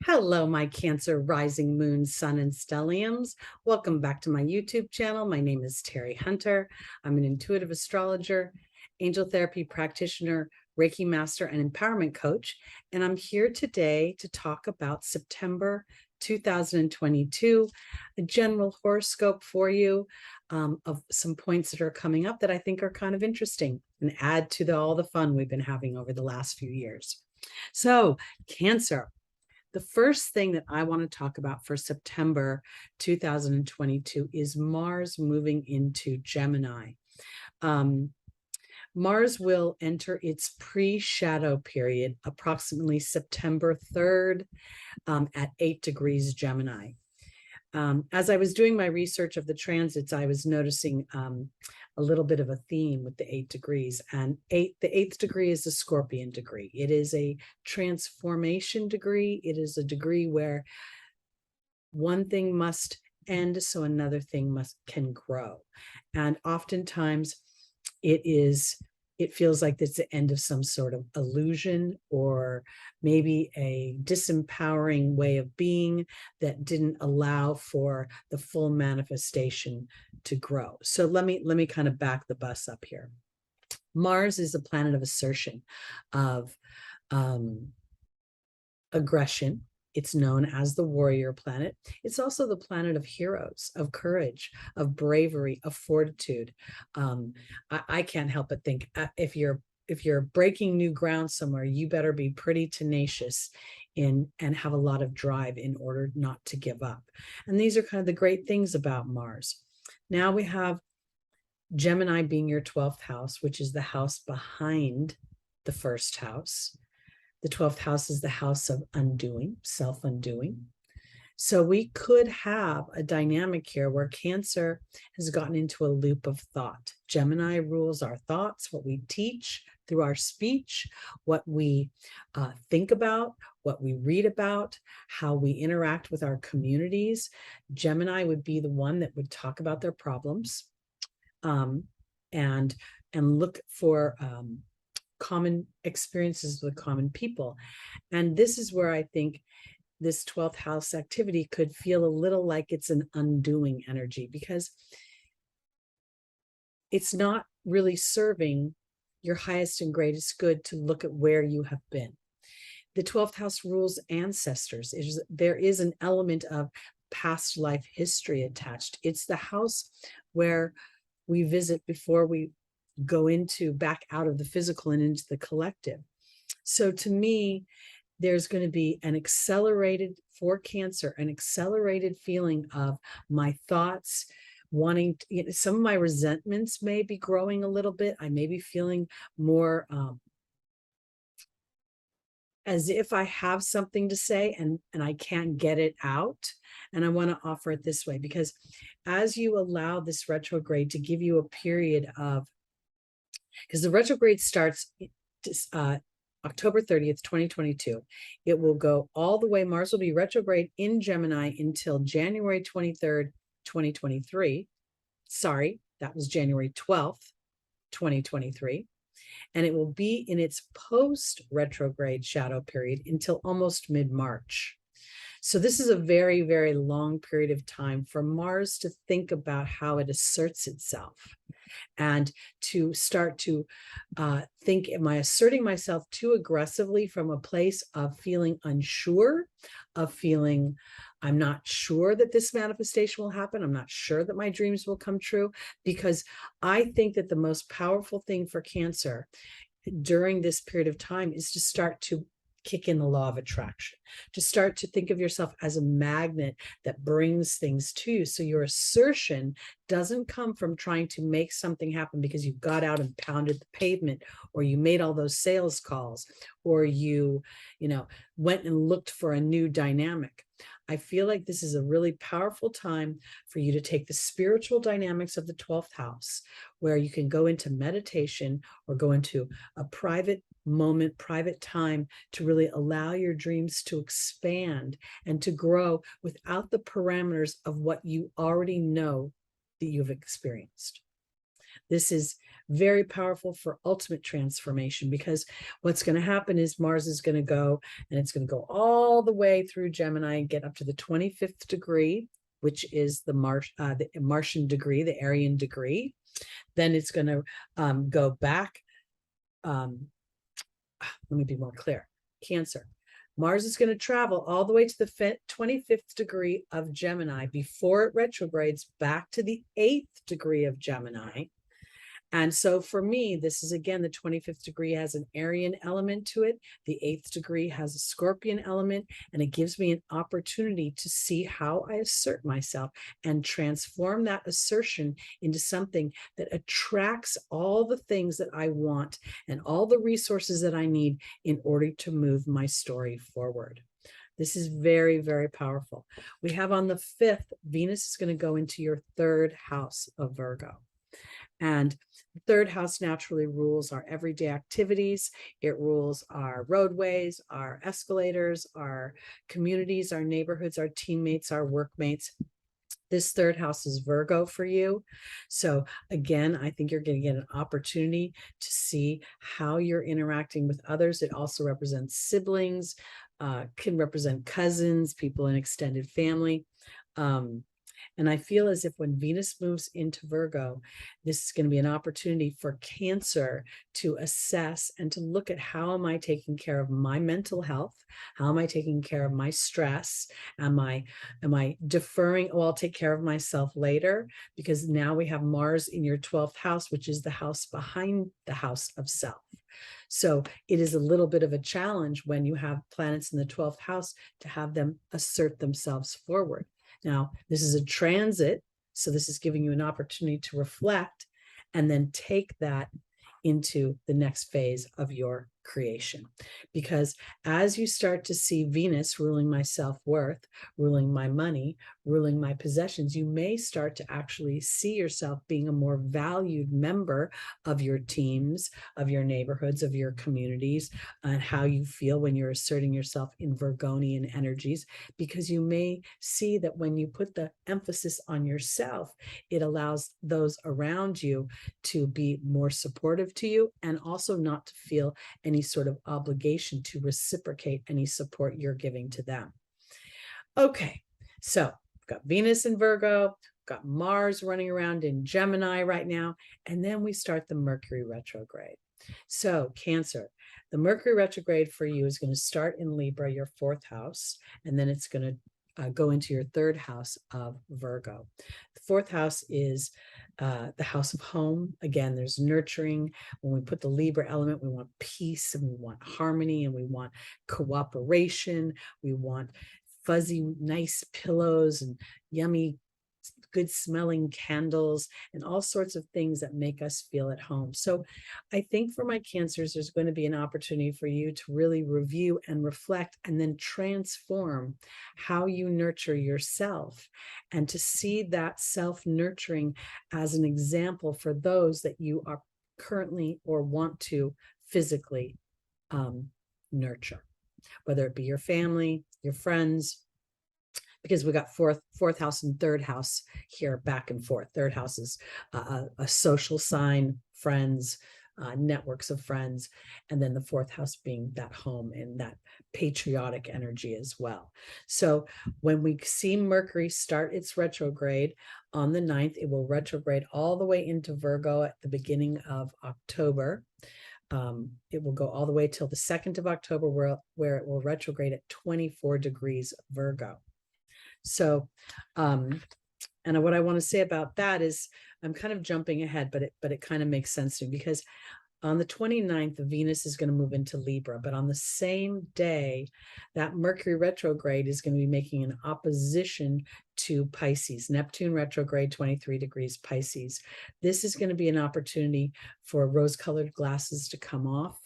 Hello, my Cancer rising moon, sun, and stelliums. Welcome back to my YouTube channel. My name is Teri Hunter. I'm an intuitive astrologer, angel therapy practitioner, Reiki master, and empowerment coach. And I'm here today to talk about September 2022, a general horoscope for you of some points that are coming up that I think are kind of interesting and add to all the fun we've been having over the last few years. So, Cancer. The first thing that I want to talk about for September 2022 is Mars moving into Gemini. Mars will enter its pre-shadow period approximately September 3rd at 8 degrees Gemini. As I was doing my research of the transits, I was noticing a little bit of a theme with the 8 degrees. And the 8th degree is the Scorpion degree. It is a transformation degree. It is a degree where one thing must end so another thing can grow. And oftentimes it feels like it's the end of some sort of illusion or maybe a disempowering way of being that didn't allow for the full manifestation to grow. So let me kind of back the bus up here. Mars is a planet of assertion, of aggression. It's known as the warrior planet. It's also the planet of heroes, of courage, of bravery, of fortitude. I can't help but think if you're breaking new ground somewhere, you better be pretty tenacious and have a lot of drive in order not to give up. And these are kind of the great things about Mars. Now we have Gemini being your 12th house, which is the house behind the first house. The 12th house is the house of undoing, self-undoing. So we could have a dynamic here where Cancer has gotten into a loop of thought. Gemini rules our thoughts, what we teach through our speech, what we think about, what we read about, how we interact with our communities. Gemini would be the one that would talk about their problems and look for common experiences with common people. And this is where I think this 12th house activity could feel a little like it's an undoing energy, because it's not really serving your highest and greatest good to look at where you have been. The 12th house rules ancestors. There is an element of past life history attached. It's the house where we visit before we go back out of the physical and into the collective. So to me, there's going to be an accelerated for Cancer, an accelerated feeling of my thoughts wanting to, some of my resentments may be growing a little bit. I may be feeling more as if I have something to say and I can't get it out. And I want to offer it this way, because as you allow this retrograde to give you a period of, because the retrograde starts October 30th, 2022. It will go all the way. Mars will be retrograde in Gemini until January 23rd, 2023. Sorry, that was January 12th, 2023. And it will be in its post-retrograde shadow period until almost mid-March. So this is a very, very long period of time for Mars to think about how it asserts itself and to start to think, am I asserting myself too aggressively from a place of feeling unsure, of feeling I'm not sure that this manifestation will happen. I'm not sure that my dreams will come true, because I think that the most powerful thing for Cancer during this period of time is to start to kick in the law of attraction, to start to think of yourself as a magnet that brings things to you. So your assertion doesn't come from trying to make something happen because you got out and pounded the pavement, or you made all those sales calls, or you went and looked for a new dynamic. I feel like this is a really powerful time for you to take the spiritual dynamics of the 12th house, where you can go into meditation or go into a private moment, private time, to really allow your dreams to expand and to grow without the parameters of what you already know that you've experienced. This is very powerful for ultimate transformation, because what's going to happen is Mars is going to go, and it's going to go all the way through Gemini and get up to the 25th degree, which is the Martian degree, the Aryan degree. Then it's going to go back. Let me be more clear. Cancer. Mars is going to travel all the way to the 25th degree of Gemini before it retrogrades back to the 8th degree of Gemini. And so for me, this is, again, the 25th degree has an Aryan element to it. The 8th degree has a Scorpion element, and it gives me an opportunity to see how I assert myself and transform that assertion into something that attracts all the things that I want and all the resources that I need in order to move my story forward. This is very, very powerful. We have on the 5th, Venus is going to go into your 3rd house of Virgo. And the 3rd house naturally rules our everyday activities. It rules our roadways, our escalators, our communities, our neighborhoods, our teammates, our workmates. This 3rd house is Virgo for you. So again, I think you're going to get an opportunity to see how you're interacting with others. It also represents siblings, can represent cousins, people in extended family. And I feel as if when Venus moves into Virgo, this is going to be an opportunity for Cancer to assess and to look at, how am I taking care of my mental health? How am I taking care of my stress? Am I deferring? Oh, I'll take care of myself later, because now we have Mars in your 12th house, which is the house behind the house of self. So it is a little bit of a challenge when you have planets in the 12th house to have them assert themselves forward. Now, this is a transit, so this is giving you an opportunity to reflect and then take that into the next phase of your creation. Because as you start to see Venus ruling my self-worth, ruling my money, ruling my possessions, you may start to actually see yourself being a more valued member of your teams, of your neighborhoods, of your communities, and how you feel when you're asserting yourself in Virgonian energies, because you may see that when you put the emphasis on yourself, it allows those around you to be more supportive to you, and also not to feel any sort of obligation to reciprocate any support you're giving to them. Okay, so we've got Venus in Virgo, we've got Mars running around in Gemini right now, and then we start the Mercury retrograde. So Cancer, the Mercury retrograde for you is going to start in Libra, your 4th house, and then it's going to go into your 3rd house of Virgo. The 4th house is the house of home. Again, there's nurturing. When we put the Libra element, we want peace, and we want harmony, and we want cooperation. We want fuzzy, nice pillows and yummy, good smelling candles and all sorts of things that make us feel at home. So I think for my Cancers, there's going to be an opportunity for you to really review and reflect, and then transform how you nurture yourself, and to see that self-nurturing as an example for those that you are currently or want to physically nurture, whether it be your family, your friends, because we got fourth house and 3rd house here back and forth. 3rd house is a social sign, friends, networks of friends, and then the 4th house being that home and that patriotic energy as well. So when we see Mercury start its retrograde on the 9th, it will retrograde all the way into Virgo at the beginning of October. It will go all the way till the 2nd of October, where it will retrograde at 24 degrees Virgo. So, and what I want to say about that is, I'm kind of jumping ahead, but it kind of makes sense to me, because on the 29th, Venus is going to move into Libra, but on the same day, that Mercury retrograde is going to be making an opposition to Pisces. Neptune retrograde, 23 degrees Pisces. This is going to be an opportunity for rose-colored glasses to come off,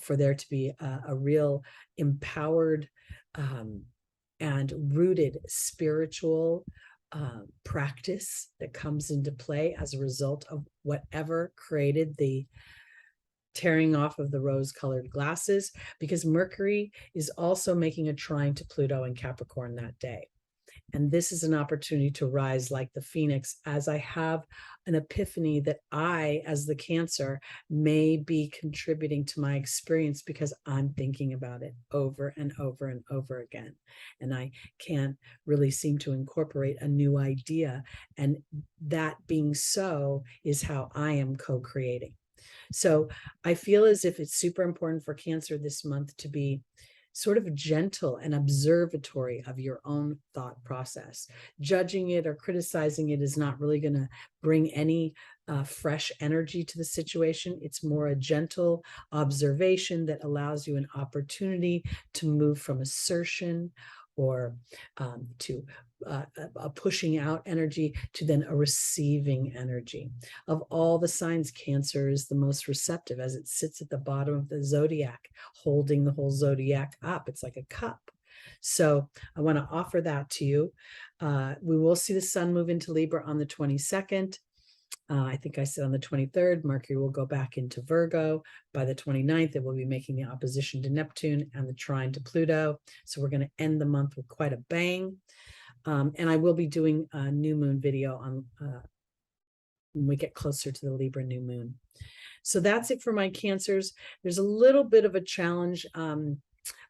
for there to be a real empowered and rooted spiritual practice that comes into play as a result of whatever created the tearing off of the rose-colored glasses, because Mercury is also making a trine to Pluto and Capricorn that day. And this is an opportunity to rise like the phoenix, as I have an epiphany that I, as the Cancer, may be contributing to my experience because I'm thinking about it over and over and over again. And I can't really seem to incorporate a new idea. And that being so is how I am co-creating. So I feel as if it's super important for Cancer this month to be sort of gentle and observatory of your own thought process. Judging it or criticizing it is not really going to bring any fresh energy to the situation. It's more a gentle observation that allows you an opportunity to move from assertion or to a pushing out energy to then a receiving energy. Of all the signs, Cancer is the most receptive, as it sits at the bottom of the zodiac, holding the whole zodiac up. It's like a cup. So I want to offer that to you. We will see the sun move into Libra on the 22nd. I think I said on the 23rd, Mercury will go back into Virgo. By the 29th, it will be making the opposition to Neptune and the trine to Pluto. So we're going to end the month with quite a bang. And I will be doing a new moon video on when we get closer to the Libra new moon. So that's it for my Cancers. There's a little bit of a challenge,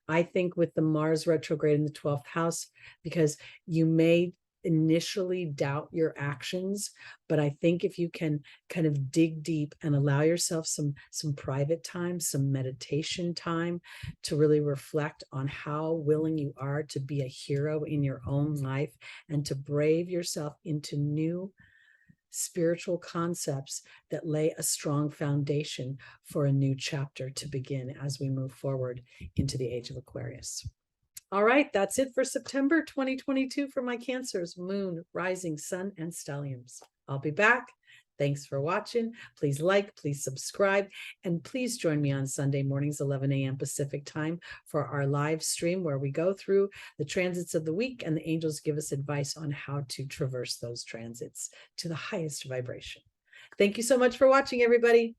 I think, with the Mars retrograde in the 12th house, because you may initially doubt your actions, but I think if you can kind of dig deep and allow yourself some private time, some meditation time to really reflect on how willing you are to be a hero in your own life and to brave yourself into new spiritual concepts that lay a strong foundation for a new chapter to begin as we move forward into the age of Aquarius. All right, that's it for September 2022 for my Cancers, Moon, Rising, Sun, and Stelliums. I'll be back. Thanks for watching. Please like, please subscribe, and please join me on Sunday mornings, 11 a.m. Pacific time, for our live stream where we go through the transits of the week and the angels give us advice on how to traverse those transits to the highest vibration. Thank you so much for watching, everybody.